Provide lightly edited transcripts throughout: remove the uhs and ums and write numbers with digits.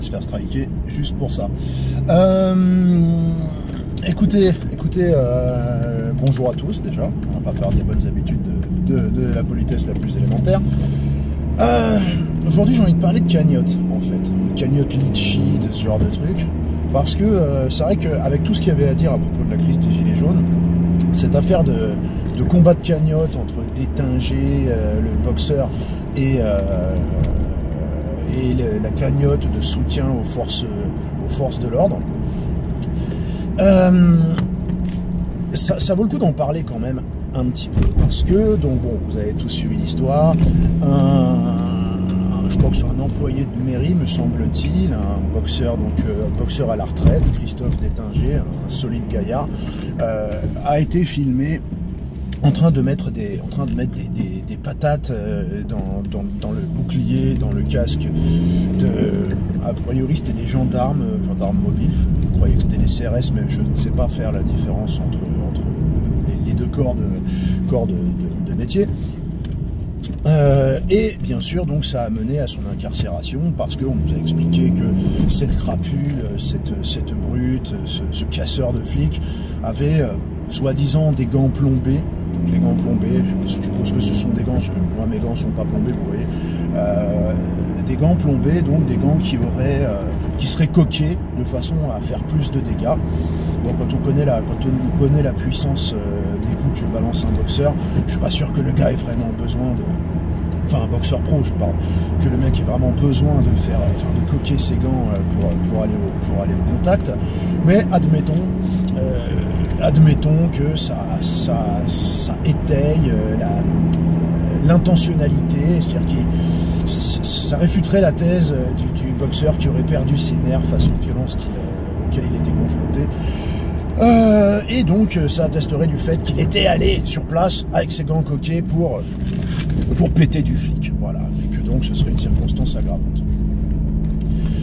va se faire striker juste pour ça. Écoutez, bonjour à tous déjà, on va pas perdre les bonnes habitudes de la politesse la plus élémentaire. Aujourd'hui j'ai envie de parler de cagnotte en fait, de cagnotte litchi, de ce genre de trucs, parce que c'est vrai qu'avec tout ce qu'il y avait à dire à propos de la crise des gilets jaunes, cette affaire de combat de cagnotte entre Détinger, le boxeur, et la cagnotte de soutien aux forces de l'ordre, ça vaut le coup d'en parler quand même un petit peu, parce que, donc bon, vous avez tous suivi l'histoire, je crois que c'est un employé de mairie, me semble-t-il, un boxeur, boxeur à la retraite, Christophe Détinger, un solide gaillard, a été filmé en train de mettre des patates dans le bouclier, dans le casque a priori c'était des gendarmes mobiles. Je croyais que c'était les CRS, mais je ne sais pas faire la différence entre les deux corps de métier. Et bien sûr, donc ça a mené à son incarcération, parce qu'on nous a expliqué que cette crapule, cette brute, ce casseur de flics avait soi-disant des gants plombés. Donc les gants plombés, je suppose que ce sont des gants, moi mes gants ne sont pas plombés, vous voyez, des gants plombés, donc des gants qui seraient coqués de façon à faire plus de dégâts. Bon, quand on connaît la puissance des coups que balance un boxeur, je suis pas sûr que le gars ait vraiment besoin de... Enfin, un boxeur pro, je parle, que le mec ait vraiment besoin de coquer ses gants pour aller au contact. Mais admettons que ça étaye l'intentionnalité, c'est-à-dire que ça réfuterait la thèse du boxeur qui aurait perdu ses nerfs face aux violences auxquelles il était confronté. Et donc ça attesterait du fait qu'il était allé sur place avec ses gants coqués pour péter du flic, voilà, et que donc ce serait une circonstance aggravante.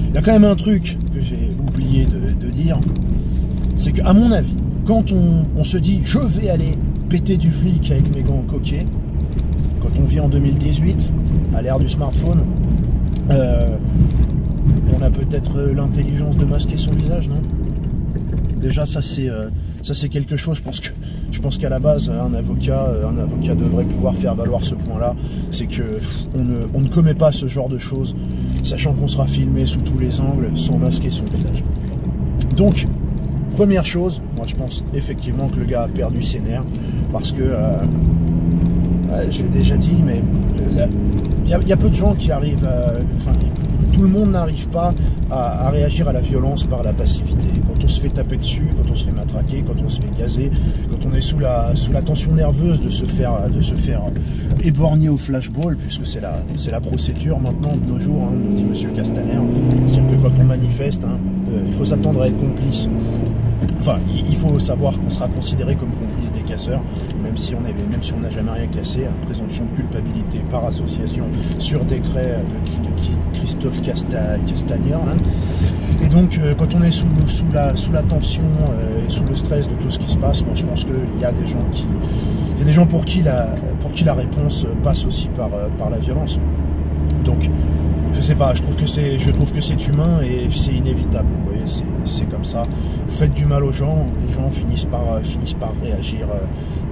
Il y a quand même un truc que j'ai oublié de dire, c'est qu'à mon avis, quand on se dit je vais aller péter du flic avec mes gants coqués, quand on vit en 2018, à l'ère du smartphone, on a peut-être l'intelligence de masquer son visage, non? Déjà ça c'est quelque chose, je pense qu'à la base un avocat devrait pouvoir faire valoir ce point-là, c'est que on ne commet pas ce genre de choses sachant qu'on sera filmé sous tous les angles sans masquer son visage. Donc première chose, moi je pense effectivement que le gars a perdu ses nerfs, parce que je l'ai déjà dit, mais il y a peu de gens qui arrivent tout le monde n'arrive pas à réagir à la violence par la passivité. Quand on se fait taper dessus, quand on se fait matraquer, quand on se fait gazer, quand on est sous la tension nerveuse de se faire éborgner au flashball, puisque c'est la procédure maintenant de nos jours, nous dit Monsieur Castaner. C'est-à-dire que quand on manifeste, il faut s'attendre à être complice. Enfin, il faut savoir qu'on sera considéré comme complice des casseurs, même si on n'a jamais rien cassé, présomption de culpabilité par association sur décret de Christophe Castaner. Et donc, quand on est sous la tension et sous le stress de tout ce qui se passe, moi je pense qu'il y a des gens pour qui la réponse passe aussi par la violence. Donc, je sais pas, je trouve que c'est humain et c'est inévitable. Vous voyez, c'est comme ça. Faites du mal aux gens, les gens finissent par réagir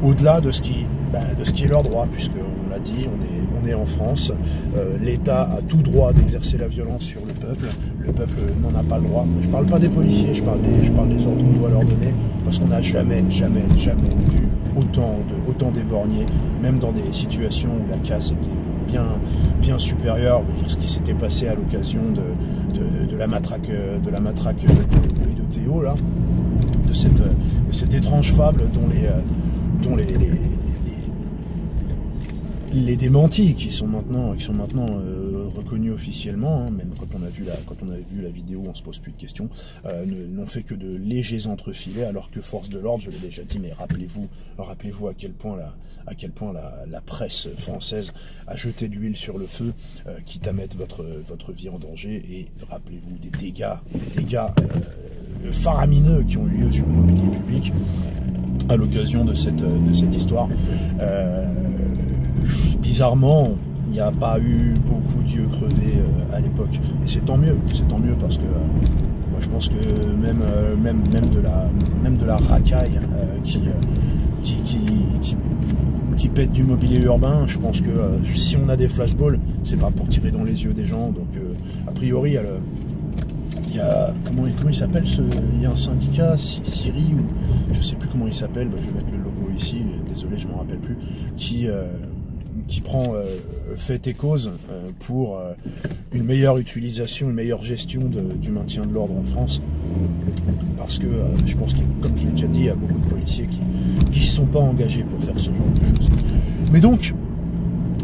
au-delà de ce qui est leur droit, puisque on l'a dit, on est en France. L'État a tout droit d'exercer la violence sur le peuple. Le peuple n'en a pas le droit. Je parle pas des policiers, je parle des ordres qu'on doit leur donner, parce qu'on n'a jamais vu autant d'éborgnés, même dans des situations où la casse était bien supérieur. Ce qui s'était passé à l'occasion de la matraque de Théo, là, de cette étrange fable dont les démentis qui sont maintenant reconnus officiellement, même quand on a vu la vidéo, on se pose plus de questions, n'ont fait que de légers entrefilets, alors que force de l'ordre, je l'ai déjà dit, mais rappelez-vous à quel point la presse française a jeté de l'huile sur le feu, quitte à mettre votre vie en danger. Et rappelez-vous des dégâts faramineux qui ont eu lieu sur le mobilier public à l'occasion de cette histoire. Bizarrement, il n'y a pas eu beaucoup d'yeux crevés à l'époque. Et c'est tant mieux parce que moi je pense que même de la racaille qui pète du mobilier urbain, je pense que si on a des flashballs, c'est pas pour tirer dans les yeux des gens. Donc a priori, il y a comment il s'appelle il y a un syndicat, Siri, ou je sais plus comment il s'appelle, je vais mettre le logo ici, désolé je m'en rappelle plus, qui prend fait et cause pour une meilleure utilisation, une meilleure gestion du maintien de l'ordre en France. Parce que je pense que, comme je l'ai déjà dit, il y a beaucoup de policiers qui ne sont pas engagés pour faire ce genre de choses. Mais donc,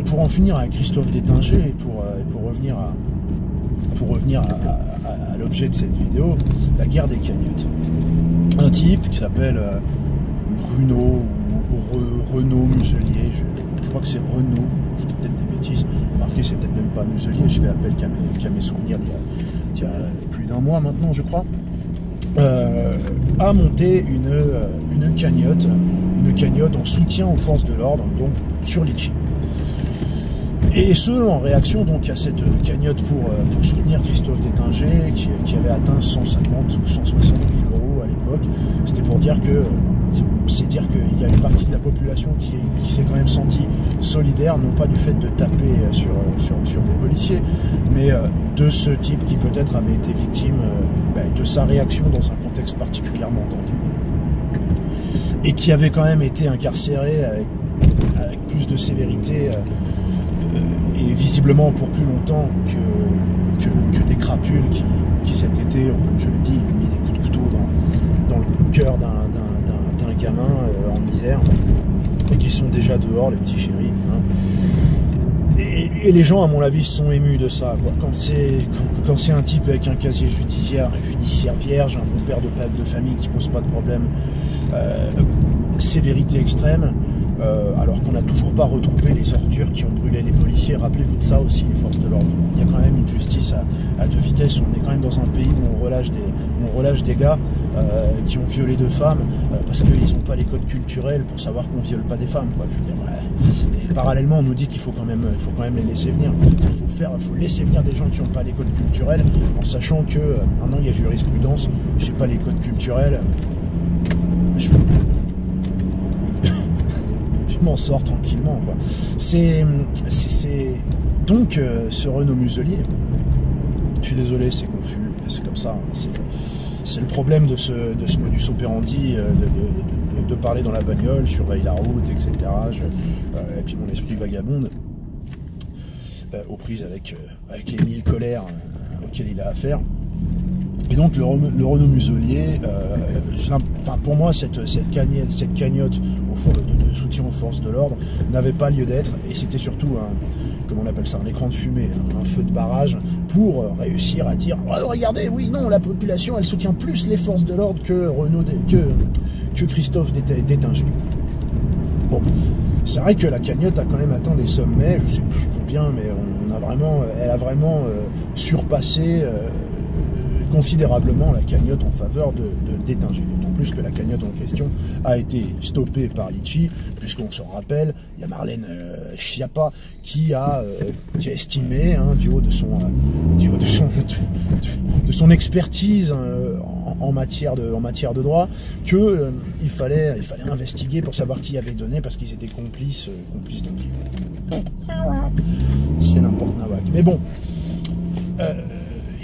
pour en finir avec Christophe Détinger et pour revenir à l'objet de cette vidéo, la guerre des cagnottes. Un type qui s'appelle Bruno ou Renaud Muselier, je crois que c'est Renaud, je dis peut-être des bêtises, marqué c'est peut-être même pas Muselier, je fais appel qu'à mes souvenirs d'il y a plus d'un mois maintenant je crois, a monté une cagnotte en soutien aux forces de l'ordre, donc sur Litchi. Et ce, en réaction donc à cette cagnotte pour soutenir Christophe Détinger, qui avait atteint 150 ou 160 000 euros à l'époque. C'était pour dire que c'est dire qu'il y a une partie de la population qui s'est quand même sentie solidaire, non pas du fait de taper sur des policiers, mais de ce type qui peut-être avait été victime de sa réaction dans un contexte particulièrement tendu. Et qui avait quand même été incarcéré avec plus de sévérité et visiblement pour plus longtemps que des crapules qui cet été, comme je l'ai dit, ont mis des coups de couteau dans le cœur d'un gamin en misère, et qui sont déjà dehors, les petits chéris. Hein. Et les gens, à mon avis, se sont émus de ça, quoi. Quand c'est un type avec un casier judiciaire vierge, un bon père de famille qui pose pas de problème, sévérité extrême, alors qu'on n'a toujours pas retrouvé les ordures qui ont brûlé les policiers. Rappelez-vous de ça aussi, les forces de l'ordre. Il y a quand même une justice à deux vitesses. On est quand même dans un pays où on relâche des gars qui ont violé deux femmes parce qu'ils n'ont pas les codes culturels pour savoir qu'on ne viole pas des femmes, quoi. Je veux dire, ouais. Et parallèlement, on nous dit qu'il faut quand même les laisser venir. Il faut laisser venir des gens qui n'ont pas les codes culturels, en sachant que maintenant il y a jurisprudence. J'ai pas les codes culturels. Je m'en sort tranquillement, quoi. C'est donc ce Renaud Muselier, je suis désolé, c'est confus, c'est comme ça, hein, c'est le problème de ce modus operandi de parler dans la bagnole, surveille la route, etc. Et puis mon esprit vagabonde aux prises avec les 1000 colères auxquelles il a affaire. Et donc le Renaud Muselier, pour moi cette cagnotte de soutien aux forces de l'ordre n'avait pas lieu d'être, et c'était surtout comment on appelle ça, un écran de fumée, un feu de barrage pour réussir à dire oh, regardez, oui, non, la population elle soutient plus les forces de l'ordre que Christophe Détinger. Bon, c'est vrai que la cagnotte a quand même atteint des sommets, je sais plus combien, mais elle a vraiment surpassé considérablement la cagnotte en faveur de Détinger. D'autant plus que la cagnotte en question a été stoppée par Litchi, puisqu'on se rappelle, il y a Marlène Schiappa qui a estimé, hein, du haut de son expertise en matière de droit, que il fallait investiguer pour savoir qui avait donné, parce qu'ils étaient complices d'un crime. C'est n'importe quoi. Mais bon.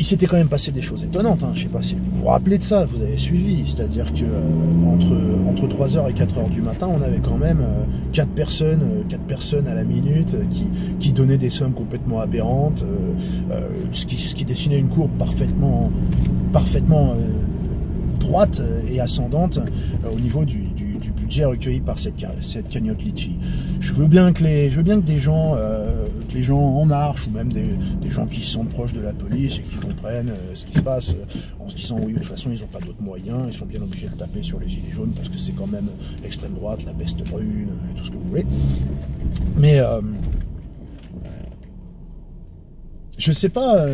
Il s'était quand même passé des choses étonnantes, hein. Je ne sais pas si vous vous rappelez de ça, vous avez suivi, c'est-à-dire que entre 3h et 4h du matin, on avait quand même 4 personnes à la minute qui donnaient des sommes complètement aberrantes, ce qui dessinait une courbe parfaitement droite et ascendante au niveau du budget recueilli par cette cagnotte Litchi. Je veux bien que des gens en marche, ou même des gens qui se sentent proches de la police et qui comprennent ce qui se passe, en se disant oui, de toute façon ils n'ont pas d'autres moyens, ils sont bien obligés de taper sur les gilets jaunes parce que c'est quand même l'extrême droite, la peste brune, tout ce que vous voulez. Mais je sais pas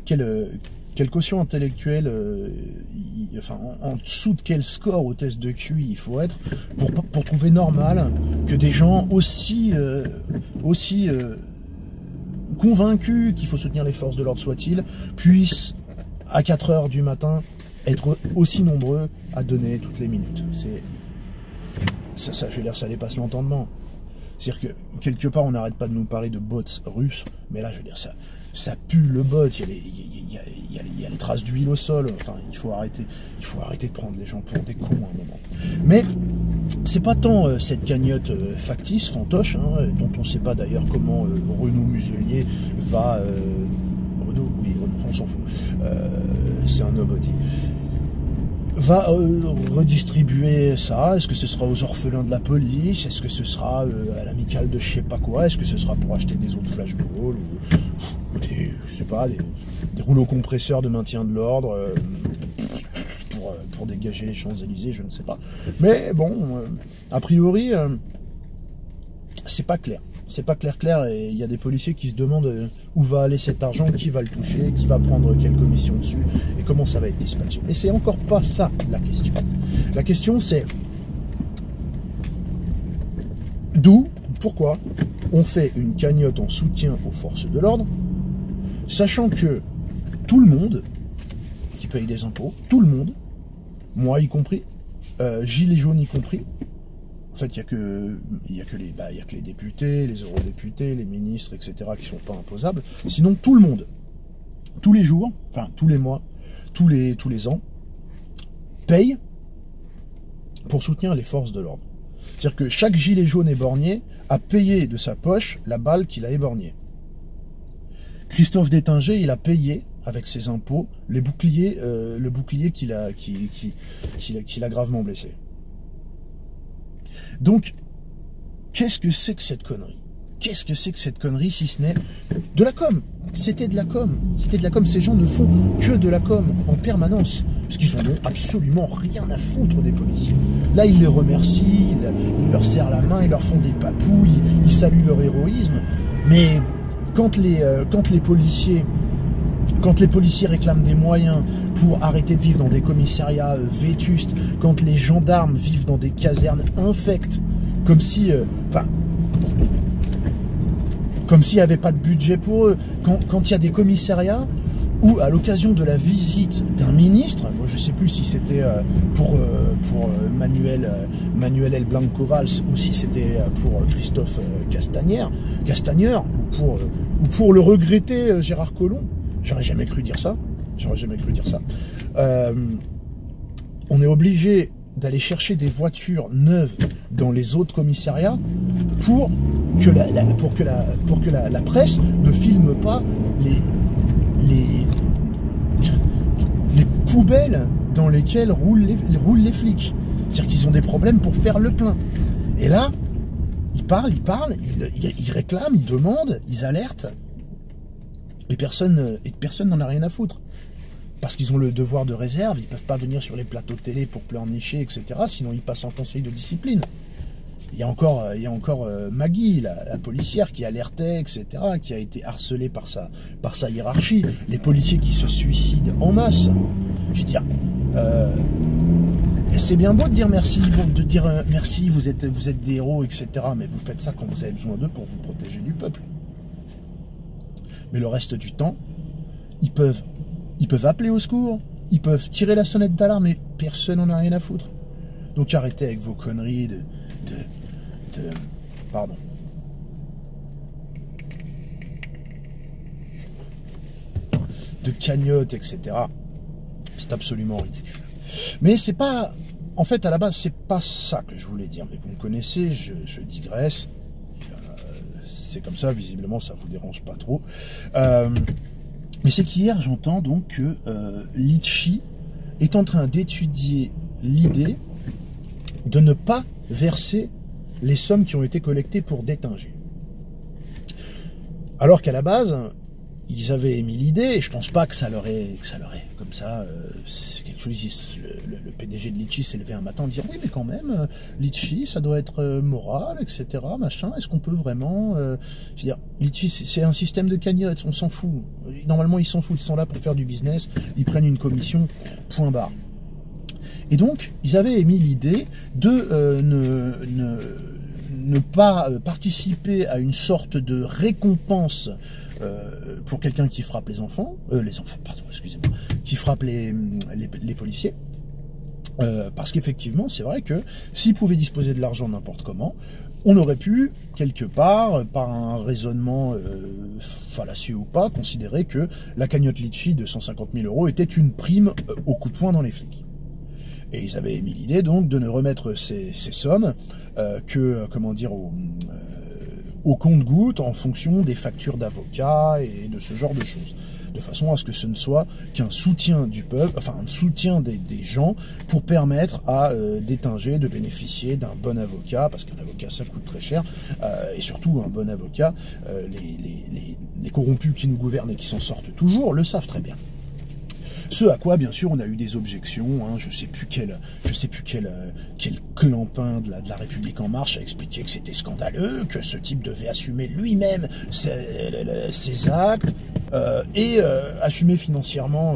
quel quotient intellectuel, en dessous de quel score au test de QI il faut être pour trouver normal que des gens aussi convaincus qu'il faut soutenir les forces de l'ordre soit-il, puissent, à 4 h du matin, être aussi nombreux à donner toutes les minutes. Ça, je veux dire, ça dépasse l'entendement. C'est-à-dire que, quelque part, on n'arrête pas de nous parler de bots russes, mais là, je veux dire, ça pue le bot, il y a les traces d'huile au sol, enfin, il faut arrêter de prendre les gens pour des cons à un moment. Mais, c'est pas tant cette cagnotte factice, fantoche, hein, dont on ne sait pas d'ailleurs comment Renaud Muselier va... Renaud, oui, on s'en fout. C'est un nobody. Va redistribuer ça. Est-ce que ce sera aux orphelins de la police? Est-ce que ce sera à l'amicale de je sais pas quoi? Est-ce que ce sera pour acheter des autres flashballs ou des, je sais pas, des rouleaux compresseurs de maintien de l'ordre pour dégager les Champs-Élysées, je ne sais pas. Mais bon, a priori, c'est pas clair. C'est pas clair, et il y a des policiers qui se demandent où va aller cet argent, qui va le toucher, qui va prendre quelle commission dessus, et comment ça va être dispatché. Mais c'est encore pas ça la question. La question c'est pourquoi on fait une cagnotte en soutien aux forces de l'ordre, sachant que tout le monde qui paye des impôts, tout le monde, moi y compris, gilets jaunes y compris, en fait, il n'y a que les députés, les eurodéputés, les ministres, etc. qui ne sont pas imposables. Sinon, tout le monde, tous les jours, enfin tous les mois, tous les ans, paye pour soutenir les forces de l'ordre. C'est-à-dire que chaque gilet jaune éborgné a payé de sa poche la balle qu'il a éborgnée. Christophe Détinger, il a payé avec ses impôts le bouclier qu'il a gravement blessé. Donc, qu'est-ce que c'est que cette connerie? Qu'est-ce que c'est que cette connerie si ce n'est de la com? C'était de la com. C'était de la com. Ces gens ne font que de la com en permanence. Parce qu'ils n'en ont absolument rien à foutre des policiers. Là, ils les remercient, ils leur serrent la main, ils leur font des papouilles, ils saluent leur héroïsme. Mais quand les policiers réclament des moyens pour arrêter de vivre dans des commissariats vétustes, quand les gendarmes vivent dans des casernes infectes, comme si, comme s'il n'y avait pas de budget pour eux, quand il y a des commissariats où, à l'occasion de la visite d'un ministre, moi je ne sais plus si c'était pour Manuel El Blanco Valls ou si c'était pour Christophe Castagneur, ou pour le regretté Gérard Collomb. J'aurais jamais cru dire ça. On est obligé d'aller chercher des voitures neuves dans les autres commissariats pour que la presse ne filme pas les poubelles dans lesquelles roulent les flics. C'est-à-dire qu'ils ont des problèmes pour faire le plein. Et là, ils parlent, ils réclament, ils demandent, ils alertent. Et personne n'en a rien à foutre. Parce qu'ils ont le devoir de réserve, ils ne peuvent pas venir sur les plateaux de télé pour pleurnicher, etc. Sinon ils passent en conseil de discipline. Il y a encore Maggie, la policière qui alertait, etc., qui a été harcelée par sa hiérarchie. Les policiers qui se suicident en masse. Je veux dire, c'est bien beau de dire merci, merci, vous êtes des héros, etc. Mais vous faites ça quand vous avez besoin d'eux pour vous protéger du peuple. Mais le reste du temps, ils peuvent appeler au secours, ils peuvent tirer la sonnette d'alarme, mais personne n'en a rien à foutre. Donc arrêtez avec vos conneries de cagnotte, etc. C'est absolument ridicule. Mais c'est pas... En fait, à la base, c'est pas ça que je voulais dire. Mais vous me connaissez, je digresse. C'est comme ça, visiblement, ça vous dérange pas trop. Mais c'est qu'hier, j'entends donc que Litchi est en train d'étudier l'idée de ne pas verser les sommes qui ont été collectées pour Détinger. Alors qu'à la base, ils avaient émis l'idée, et je pense pas que ça leur ait comme ça, c'est quelque chose, le PDG de Litchi s'est levé un matin en disant oui mais quand même, Litchi ça doit être moral, etc. machin, est-ce qu'on peut vraiment, je veux dire, Litchi c'est un système de cagnotte, on s'en fout, normalement ils s'en foutent, ils sont là pour faire du business, ils prennent une commission, point barre. Et donc, ils avaient émis l'idée de ne pas participer à une sorte de récompense pour quelqu'un qui frappe les enfants, pardon, excusez-moi, qui frappe les policiers. Parce qu'effectivement, c'est vrai que s'ils pouvaient disposer de l'argent n'importe comment, on aurait pu, quelque part, par un raisonnement fallacieux ou pas, considérer que la cagnotte Litchi de 150 000 € était une prime au coup de poing dans les flics. Et ils avaient émis l'idée donc de ne remettre ces sommes au compte-gouttes en fonction des factures d'avocats et de ce genre de choses. De façon à ce que ce ne soit qu'un soutien du peuple, enfin un soutien des gens pour permettre à d'Ettinger de bénéficier d'un bon avocat, parce qu'un avocat ça coûte très cher, et surtout un bon avocat, les corrompus qui nous gouvernent et qui s'en sortent toujours le savent très bien. Ce à quoi, bien sûr, on a eu des objections. Hein, je sais plus quel clampin de la République En Marche a expliqué que c'était scandaleux, que ce type devait assumer lui-même ses actes et assumer financièrement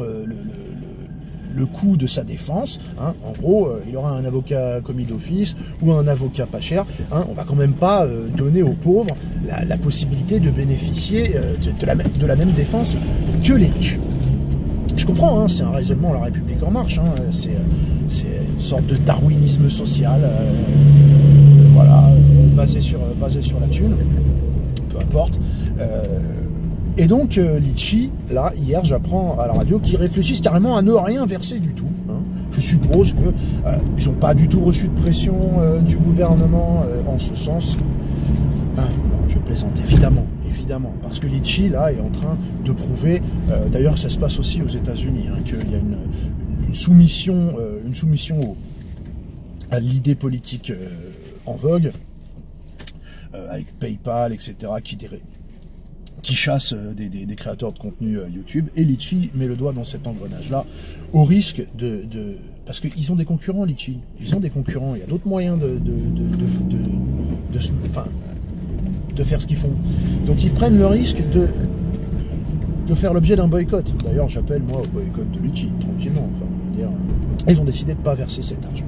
le coût de sa défense. Hein. En gros, il aura un avocat commis d'office ou un avocat pas cher. Hein. On va quand même pas donner aux pauvres la possibilité de bénéficier de la même défense que les riches. Je comprends, hein, c'est un raisonnement La République En Marche, hein, c'est une sorte de darwinisme social, voilà, basé sur la thune, peu importe. Et donc, Litchi, là, hier, j'apprends à la radio qu'ils réfléchissent carrément à ne rien verser du tout. Hein. Je suppose qu'ils n'ont pas du tout reçu de pression du gouvernement en ce sens. Ah, non, je plaisante, évidemment, parce que Litchi, là, est en train de prouver, d'ailleurs, ça se passe aussi aux États-Unis, hein, qu'il y a une soumission à l'idée politique en vogue, avec PayPal, etc., qui chasse des créateurs de contenu YouTube, et Litchi met le doigt dans cet engrenage-là, au risque parce qu'ils ont des concurrents, Litchi, ils ont des concurrents, il y a d'autres moyens de faire ce qu'ils font. Donc ils prennent le risque de faire l'objet d'un boycott. D'ailleurs, j'appelle moi au boycott de Litchi, tranquillement. Enfin, je veux dire, ils ont décidé de ne pas verser cet argent.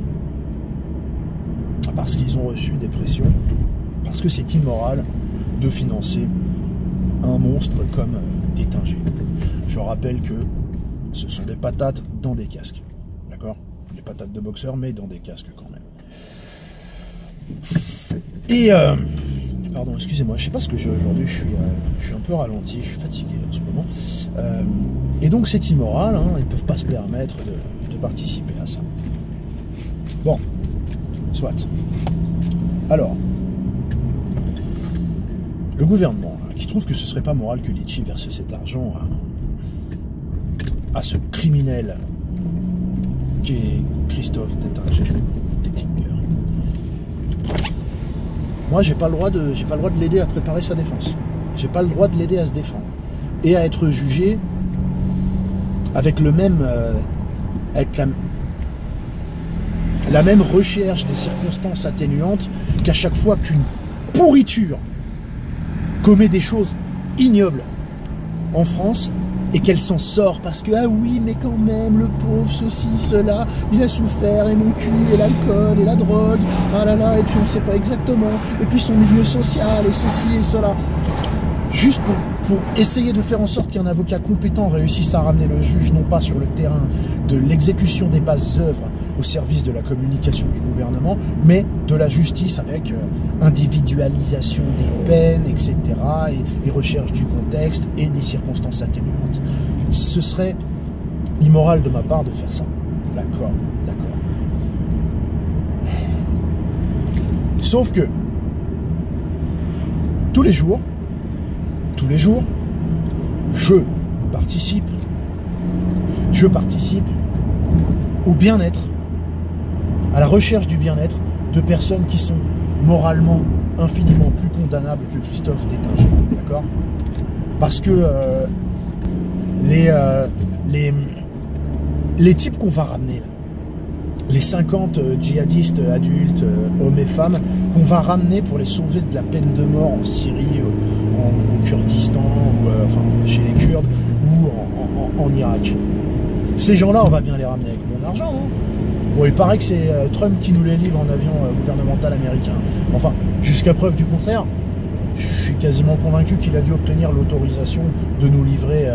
Parce qu'ils ont reçu des pressions, parce que c'est immoral de financer un monstre comme Ettinger. Je rappelle que ce sont des patates dans des casques. D'accord? Des patates de boxeur, mais dans des casques quand même. Et pardon, excusez-moi, je sais pas ce que j'ai aujourd'hui, je suis un peu ralenti, je suis fatigué en ce moment. Et donc c'est immoral, hein, ils peuvent pas se permettre de participer à ça. Bon, soit. Alors, le gouvernement, qui trouve que ce serait pas moral que Litchi verse cet argent à ce criminel qui est Christophe Ettinger. Moi, j'ai pas le droit de l'aider à préparer sa défense. J'ai pas le droit de l'aider à se défendre et à être jugé avec la même recherche des circonstances atténuantes qu'à chaque fois qu'une pourriture commet des choses ignobles en France et qu'elle s'en sort parce que, ah oui, mais quand même, le pauvre, ceci, cela, il a souffert, et mon cul, et l'alcool, et la drogue, ah là là, et puis on sait pas exactement, et puis son milieu social, et ceci, et cela. Juste pour essayer de faire en sorte qu'un avocat compétent réussisse à ramener le juge, non pas sur le terrain de l'exécution des basses œuvres au service de la communication du gouvernement, mais de la justice avec individualisation des peines, etc., et recherche du contexte et des circonstances atténuantes. Ce serait immoral de ma part de faire ça. D'accord, d'accord. Sauf que, tous les jours, je participe au bien-être, à la recherche du bien-être de personnes qui sont moralement infiniment plus condamnables que Christophe Ettinger, d'accord? Parce que les types qu'on va ramener là, les 50 djihadistes adultes, hommes et femmes, qu'on va ramener pour les sauver de la peine de mort en Syrie, au Kurdistan, ou enfin chez les Kurdes, ou en Irak. Ces gens-là, on va bien les ramener avec mon argent. Hein. Bon, il paraît que c'est Trump qui nous les livre en avion gouvernemental américain. Enfin, jusqu'à preuve du contraire, Je suis quasiment convaincu qu'il a dû obtenir l'autorisation de nous livrer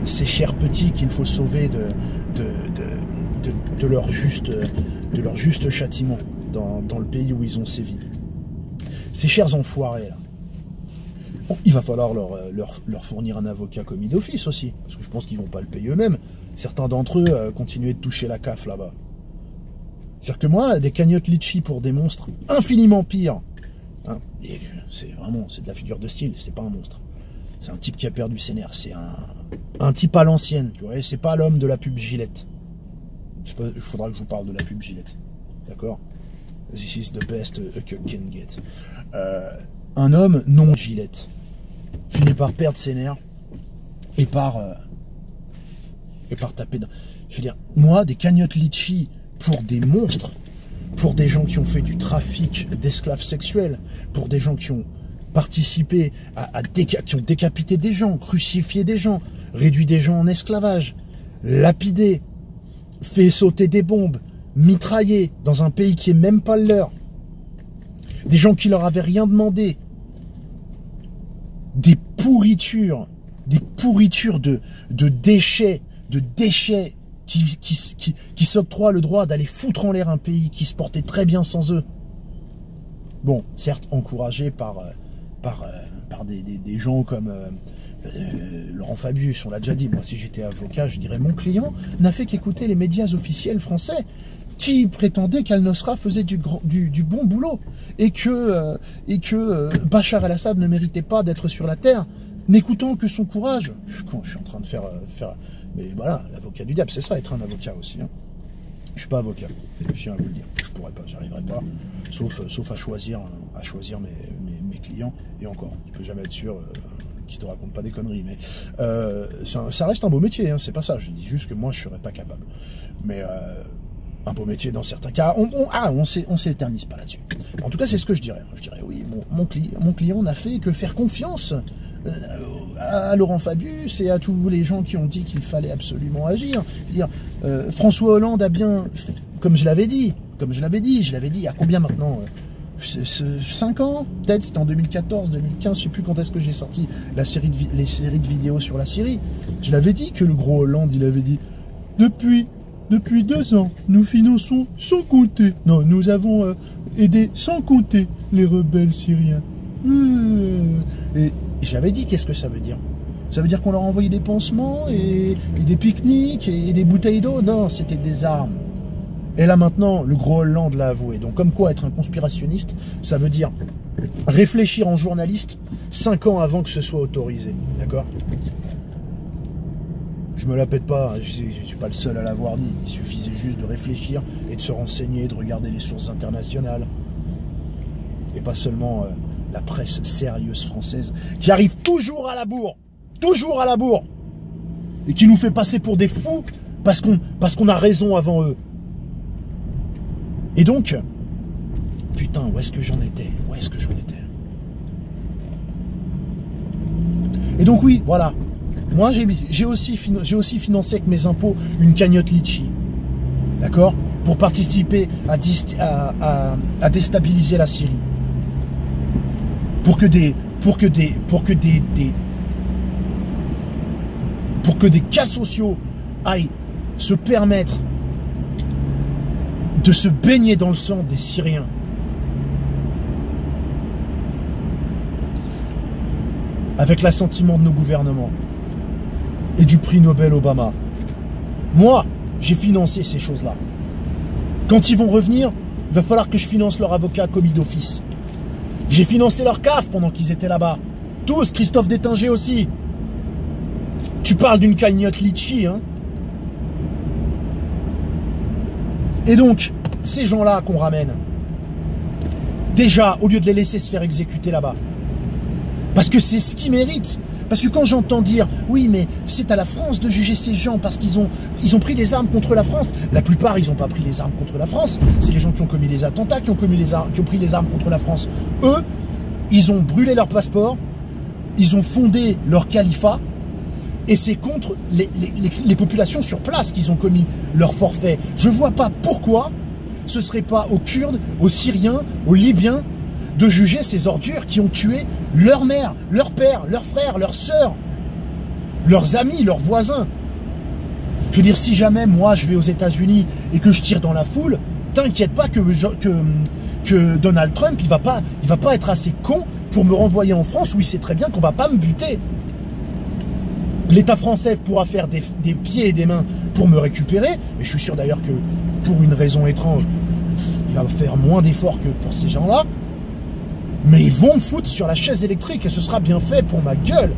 ces chers petits qu'il faut sauver de leur juste châtiment dans le pays où ils ont sévi. Ces chers enfoirés, là. Bon, il va falloir leur fournir un avocat commis d'office aussi, parce que je pense qu'ils vont pas le payer eux-mêmes. Certains d'entre eux continuaient de toucher la CAF là-bas. C'est-à-dire que moi, des cagnottes litchi pour des monstres infiniment pires, hein, c'est de la figure de style, c'est pas un monstre. C'est un type qui a perdu ses nerfs, c'est un type à l'ancienne, tu vois, c'est pas l'homme de la pub Gillette. Il faudra que je vous parle de la pub Gillette, d'accord? This is the best a cock can get. Un homme non Gillette finit par perdre ses nerfs et par taper dans... Je veux dire, moi, des cagnottes litchi pour des monstres, pour des gens qui ont fait du trafic d'esclaves sexuels, pour des gens qui ont participé qui ont décapité des gens, crucifié des gens, réduit des gens en esclavage, lapidé, fait sauter des bombes, mitraillé dans un pays qui est même pas le leur, des gens qui leur avaient rien demandé, des pourritures de déchets, qui s'octroient le droit d'aller foutre en l'air un pays qui se portait très bien sans eux. Bon, certes encouragés par des gens comme Laurent Fabius, on l'a déjà dit. Moi, si j'étais avocat, je dirais mon client n'a fait qu'écouter les médias officiels français qui prétendaient qu'Al-Nosra faisait du bon boulot et que Bachar el-Assad ne méritait pas d'être sur la terre, n'écoutant que son courage. Je suis en train de faire... Mais voilà, l'avocat du diable, c'est ça, être un avocat aussi. Hein. Je suis pas avocat, je tiens à vous le dire. Je pourrais pas, j'arriverai pas, sauf à choisir mes clients. Et encore, tu peux jamais être sûr qu'ils te racontent pas des conneries. Mais ça reste un beau métier, hein, c'est pas ça. Je dis juste que moi, je serais pas capable. Mais un beau métier dans certains cas. On s'éternise pas là-dessus. En tout cas, c'est ce que je dirais. Je dirais, oui, mon client n'a fait que faire confiance à Laurent Fabius et à tous les gens qui ont dit qu'il fallait absolument agir. Dire, François Hollande a bien, comme je l'avais dit, il y a combien maintenant 5 ans peut-être, c'était en 2014, 2015, je sais plus quand est-ce que j'ai sorti les séries de vidéos sur la Syrie. Je l'avais dit que le gros Hollande, il avait dit, depuis 2 ans, nous finançons sans compter. Non, nous avons aidé sans compter les rebelles syriens. Et j'avais dit, qu'est-ce que ça veut dire? Ça veut dire qu'on leur a envoyé des pansements et des pique-niques et des bouteilles d'eau? Non, c'était des armes. Et là maintenant, le gros Hollande l'a avoué. Donc comme quoi être un conspirationniste, ça veut dire réfléchir en journaliste 5 ans avant que ce soit autorisé. D'accord? Je me la pète pas, je suis pas le seul à l'avoir dit. Il suffisait juste de réfléchir et de se renseigner, de regarder les sources internationales. Et pas seulement la presse sérieuse française, qui arrive toujours à la bourre, et qui nous fait passer pour des fous parce qu'on a raison avant eux. Et donc, putain, où est-ce que j'en étais? Et donc oui, voilà. Moi, j'ai aussi financé avec mes impôts une cagnotte litchi, d'accord, pour participer à déstabiliser la Syrie, pour que des cas sociaux aillent se permettre de se baigner dans le sang des Syriens. Avec l'assentiment de nos gouvernements et du prix Nobel Obama. Moi, j'ai financé ces choses-là. Quand ils vont revenir, il va falloir que je finance leur avocat commis d'office. J'ai financé leur CAF pendant qu'ils étaient là-bas. Tous, Christophe Détinger aussi. Tu parles d'une cagnotte litchi, hein? Et donc, ces gens-là qu'on ramène, déjà, au lieu de les laisser se faire exécuter là-bas, parce que c'est ce qu'ils méritent. Parce que quand j'entends dire, oui, mais c'est à la France de juger ces gens parce qu'ils ont pris les armes contre la France. La plupart, ils n'ont pas pris les armes contre la France. C'est les gens qui ont commis les attentats, qui ont pris les armes contre la France. Eux, ils ont brûlé leur passeport, ils ont fondé leur califat, et c'est contre les populations sur place qu'ils ont commis leur forfait. Je ne vois pas pourquoi ce ne serait pas aux Kurdes, aux Syriens, aux Libyens de juger ces ordures qui ont tué leur mère, leur père, leurs frères, leurs sœurs, leurs amis, leurs voisins. Je veux dire, si jamais moi je vais aux États-Unis et que je tire dans la foule, t'inquiète pas que Donald Trump, il va pas être assez con pour me renvoyer en France où il sait très bien qu'on va pas me buter. L'État français pourra faire des pieds et des mains pour me récupérer, et je suis sûr d'ailleurs que pour une raison étrange, il va faire moins d'efforts que pour ces gens-là, mais ils vont me foutre sur la chaise électrique et ce sera bien fait pour ma gueule.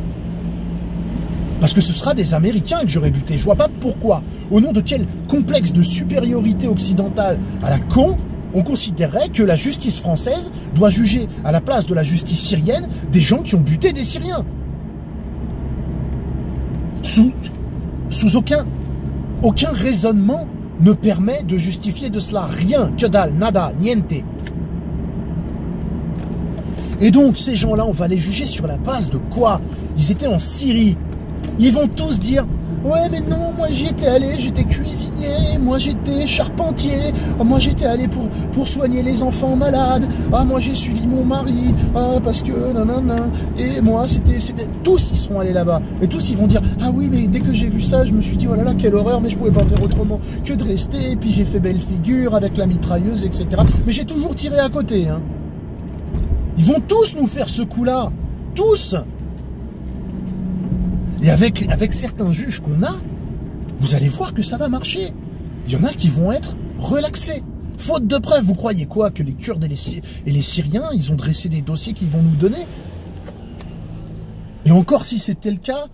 Parce que ce sera des Américains que j'aurai buté. Je vois pas pourquoi, au nom de quel complexe de supériorité occidentale à la con, on considérerait que la justice française doit juger à la place de la justice syrienne des gens qui ont buté des Syriens. Sous aucun raisonnement ne permet de justifier de cela. Rien, que dalle, nada, niente. Et donc, ces gens-là, on va les juger sur la base de quoi? Ils étaient en Syrie. Ils vont tous dire « Ouais, mais non, moi j'y étais allé, j'étais cuisinier, moi j'étais charpentier, moi j'étais allé pour soigner les enfants malades, ah, moi j'ai suivi mon mari, ah, parce que nanana, et moi c'était... » Tous ils seront allés là-bas, et tous ils vont dire « Ah oui, mais dès que j'ai vu ça, je me suis dit, oh là là, quelle horreur, mais je pouvais pas faire autrement que de rester, et puis j'ai fait belle figure avec la mitrailleuse, etc. » Mais j'ai toujours tiré à côté, hein. Ils vont tous nous faire ce coup-là, tous. Et avec certains juges qu'on a, vous allez voir que ça va marcher. Il y en a qui vont être relaxés. Faute de preuves, vous croyez quoi? Que les Kurdes et les Syriens, ils ont dressé des dossiers qu'ils vont nous donner? Et encore si c'était le cas,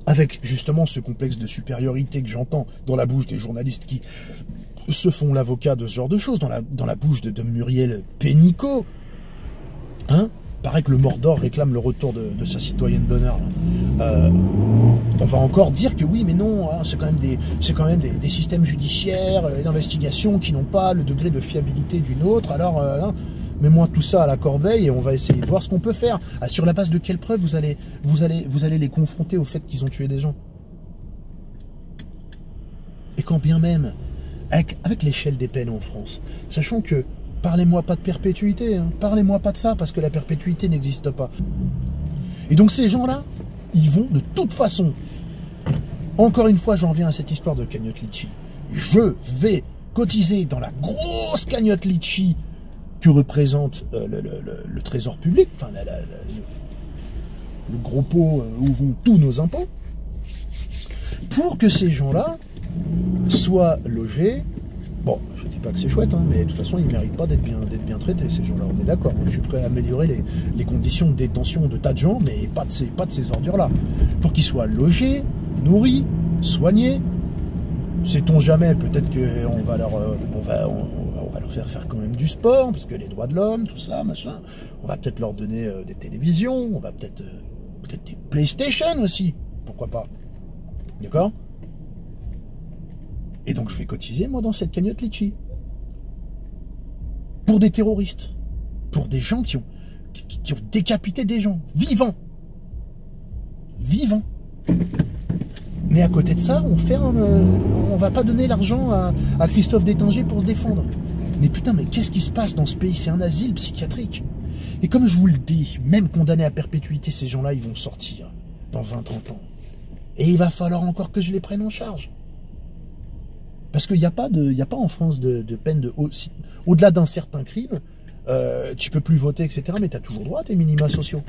avec justement ce complexe de supériorité que j'entends dans la bouche des journalistes qui se font l'avocat de ce genre de choses, dans la bouche de Muriel Pénicaud, hein? Paraît que le Mordor réclame le retour de sa citoyenne d'honneur. On va encore dire que oui, mais non, hein, c'est quand même des systèmes judiciaires et d'investigation qui n'ont pas le degré de fiabilité d'une autre. Alors, hein, mets-moi tout ça à la corbeille et on va essayer de voir ce qu'on peut faire. Ah, sur la base de quelles preuves vous allez les confronter au fait qu'ils ont tué des gens? Et quand bien même, avec l'échelle des peines en France, sachant que parlez-moi pas de perpétuité, hein. Parlez-moi pas de ça, parce que la perpétuité n'existe pas. Et donc ces gens-là, ils vont de toute façon, encore une fois j'en reviens à cette histoire de cagnotte litchi, je vais cotiser dans la grosse cagnotte litchi que représente le trésor public, enfin le gros pot où vont tous nos impôts, pour que ces gens-là soient logés. Bon, je ne dis pas que c'est chouette, hein, mais de toute façon, ils ne méritent pas d'être bien traités, ces gens-là, on est d'accord. Je suis prêt à améliorer les conditions de détention de tas de gens, mais pas de ces ordures-là. Pour qu'ils soient logés, nourris, soignés. Sait-on jamais, peut-être qu'on va on va leur faire quand même du sport, parce que les droits de l'homme, tout ça, machin. On va peut-être leur donner des télévisions, on va peut-être des PlayStation aussi, pourquoi pas. D'accord ? Et donc je vais cotiser, moi, dans cette cagnotte litchi. Pour des terroristes. Pour des gens qui ont décapité des gens. Vivants. Vivants. Mais à côté de ça, on va pas donner l'argent à Christophe Détinger pour se défendre. Mais putain, mais qu'est-ce qui se passe dans ce pays? C'est un asile psychiatrique. Et comme je vous le dis, même condamnés à perpétuité, ces gens-là, ils vont sortir dans 20-30 ans. Et il va falloir encore que je les prenne en charge. Parce qu'il n'y a pas en France de peine au-delà d'un certain crime, tu peux plus voter, etc. Mais tu as toujours droit à tes minima sociaux.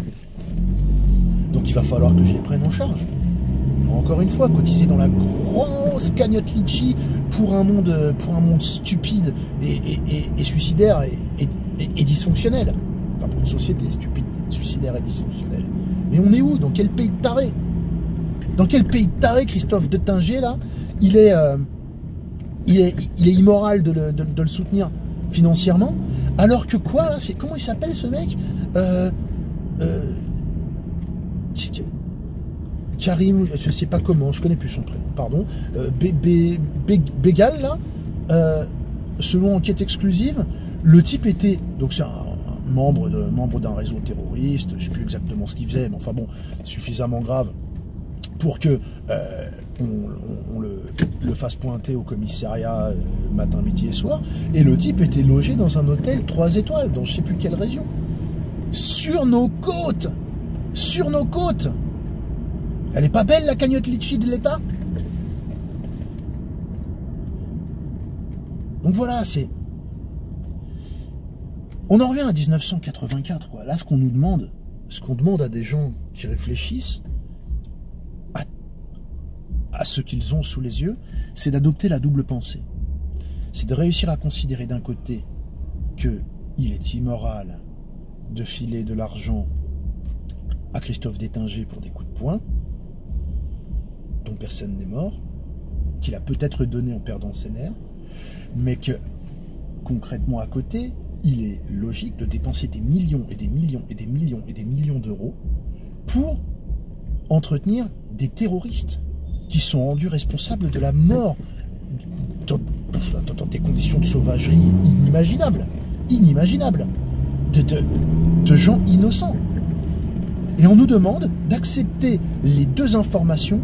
Donc il va falloir que je les prenne en charge. Encore une fois, cotiser dans la grosse cagnotte litchi pour un monde stupide et suicidaire et dysfonctionnel. Enfin, pour une société stupide, suicidaire et dysfonctionnelle. Mais on est où? Dans quel pays de taré? Dans quel pays de taré, Christophe Détinger, là, il est immoral de le soutenir financièrement, alors que quoi, là, comment il s'appelle ce mec? Karim, je sais pas comment, je connais plus son prénom, pardon. Bégal, là, selon enquête exclusive, le type était, donc c'est un membre d'un réseau terroriste, je sais plus exactement ce qu'il faisait, mais enfin bon, suffisamment grave pour que on le fasse pointer au commissariat matin, midi et soir. Et le type était logé dans un hôtel 3 étoiles, dans je sais plus quelle région. sur nos côtes. Sur nos côtes. Elle est pas belle, la cagnotte litchi de l'État? Donc voilà, c'est... On en revient à 1984, quoi. Là, ce qu'on nous demande, ce qu'on demande à des gens qui réfléchissent à ce qu'ils ont sous les yeux, c'est d'adopter la double pensée. C'est de réussir à considérer d'un côté qu'il est immoral de filer de l'argent à Christophe Détinger pour des coups de poing, dont personne n'est mort, qu'il a peut-être donné en perdant ses nerfs, mais que, concrètement à côté, il est logique de dépenser des millions et des millions et des millions et des millions d'euros pour entretenir des terroristes qui sont rendus responsables de la mort dans des conditions de sauvagerie inimaginables, de gens innocents. Et on nous demande d'accepter les deux informations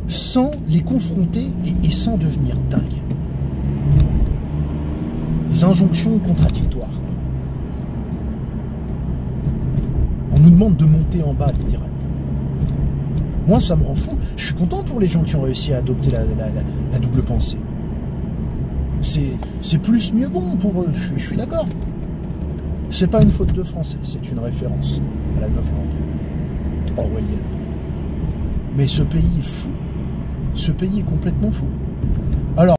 sans les confronter et sans devenir dingue. Les injonctions contradictoires. On nous demande de monter en bas, littéralement. Moi, ça me rend fou. Je suis content pour les gens qui ont réussi à adopter la double pensée. C'est plus mieux bon pour eux, je suis d'accord. C'est pas une faute de français, c'est une référence à la novlangue orwellienne. Mais ce pays est fou. Ce pays est complètement fou. Alors,